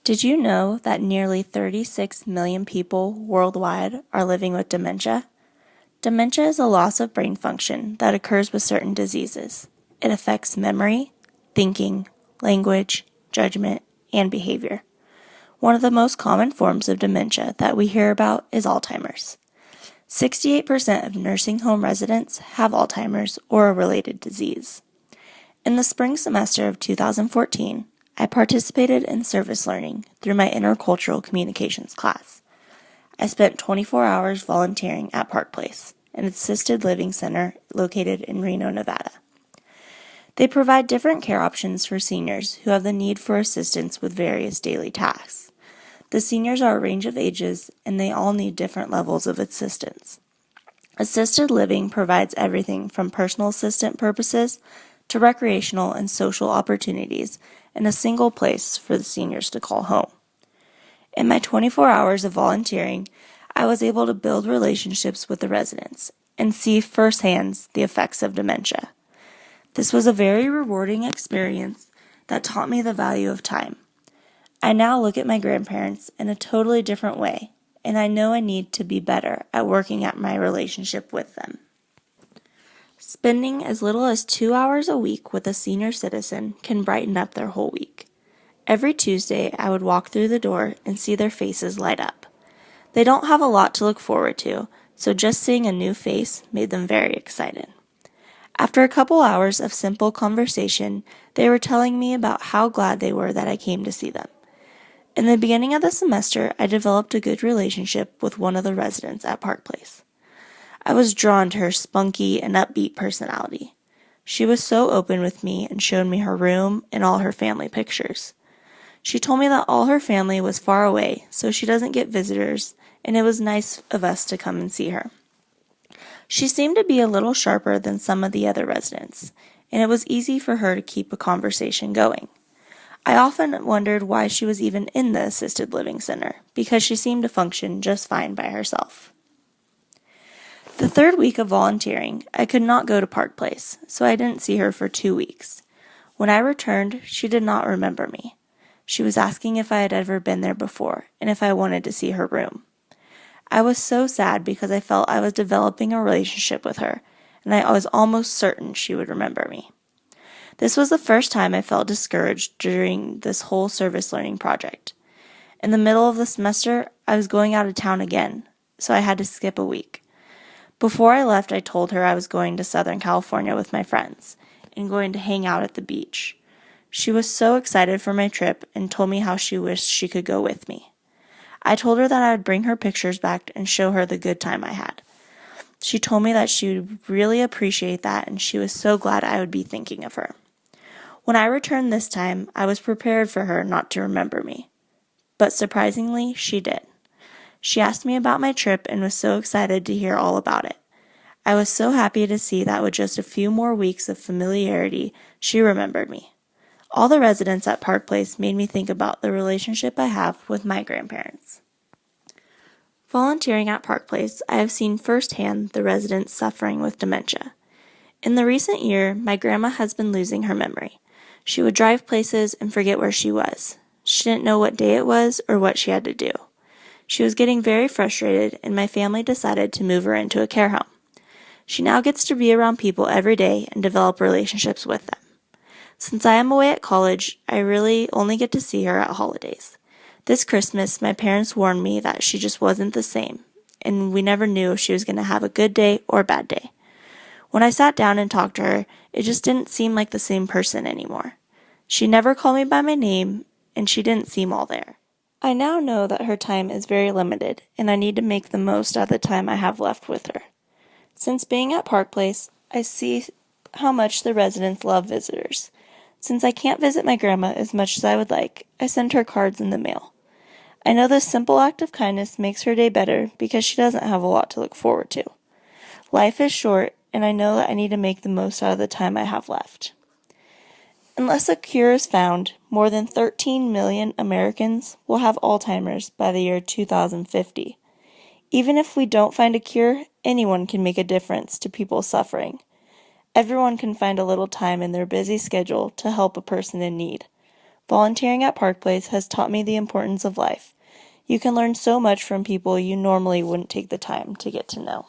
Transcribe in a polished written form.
Did you know that nearly 36 million people worldwide are living with dementia? Dementia is a loss of brain function that occurs with certain diseases. It affects memory, thinking, language, judgment, and behavior. One of the most common forms of dementia that we hear about is Alzheimer's. 68% of nursing home residents have Alzheimer's or a related disease. In the spring semester of 2014, I participated in service learning through my intercultural communications class. I spent 24 hours volunteering at Park Place, an assisted living center located in Reno, Nevada. They provide different care options for seniors who have the need for assistance with various daily tasks. The seniors are a range of ages, and they all need different levels of assistance. Assisted living provides everything from personal assistant purposes to recreational and social opportunities in a single place for the seniors to call home. In my 24 hours of volunteering, I was able to build relationships with the residents and see firsthand the effects of dementia. This was a very rewarding experience that taught me the value of time. I now look at my grandparents in a totally different way, and I know I need to be better at working at my relationship with them. Spending as little as 2 hours a week with a senior citizen can brighten up their whole week. Every Tuesday, I would walk through the door and see their faces light up. They don't have a lot to look forward to, so just seeing a new face made them very excited. After a couple hours of simple conversation, they were telling me about how glad they were that I came to see them. In the beginning of the semester, I developed a good relationship with one of the residents at Park Place. I was drawn to her spunky and upbeat personality. She was so open with me and showed me her room and all her family pictures. She told me that all her family was far away, so she doesn't get visitors, and it was nice of us to come and see her. She seemed to be a little sharper than some of the other residents, and it was easy for her to keep a conversation going. I often wondered why she was even in the assisted living center, because she seemed to function just fine by herself. The third week of volunteering, I could not go to Park Place, so I didn't see her for 2 weeks. When I returned, she did not remember me. She was asking if I had ever been there before, and if I wanted to see her room. I was so sad because I felt I was developing a relationship with her, and I was almost certain she would remember me. This was the first time I felt discouraged during this whole service learning project. In the middle of the semester, I was going out of town again, so I had to skip a week. Before I left, I told her I was going to Southern California with my friends and going to hang out at the beach. She was so excited for my trip and told me how she wished she could go with me. I told her that I would bring her pictures back and show her the good time I had. She told me that she would really appreciate that, and she was so glad I would be thinking of her. When I returned this time, I was prepared for her not to remember me. But surprisingly, she did. She asked me about my trip and was so excited to hear all about it. I was so happy to see that with just a few more weeks of familiarity, she remembered me. All the residents at Park Place made me think about the relationship I have with my grandparents. Volunteering at Park Place, I have seen firsthand the residents suffering with dementia. In the recent year, my grandma has been losing her memory. She would drive places and forget where she was. She didn't know what day it was or what she had to do. She was getting very frustrated, and my family decided to move her into a care home. She now gets to be around people every day and develop relationships with them. Since I am away at college, I really only get to see her at holidays. This Christmas, my parents warned me that she just wasn't the same, and we never knew if she was going to have a good day or a bad day. When I sat down and talked to her, it just didn't seem like the same person anymore. She never called me by my name, and she didn't seem all there. I now know that her time is very limited, and I need to make the most of the time I have left with her. Since being at Park Place, I see how much the residents love visitors. Since I can't visit my grandma as much as I would like, I send her cards in the mail. I know this simple act of kindness makes her day better because she doesn't have a lot to look forward to. Life is short, and I know that I need to make the most out of the time I have left. Unless a cure is found, more than 13 million Americans will have Alzheimer's by the year 2050. Even if we don't find a cure, anyone can make a difference to people suffering. Everyone can find a little time in their busy schedule to help a person in need. Volunteering at Park Place has taught me the importance of life. You can learn so much from people you normally wouldn't take the time to get to know.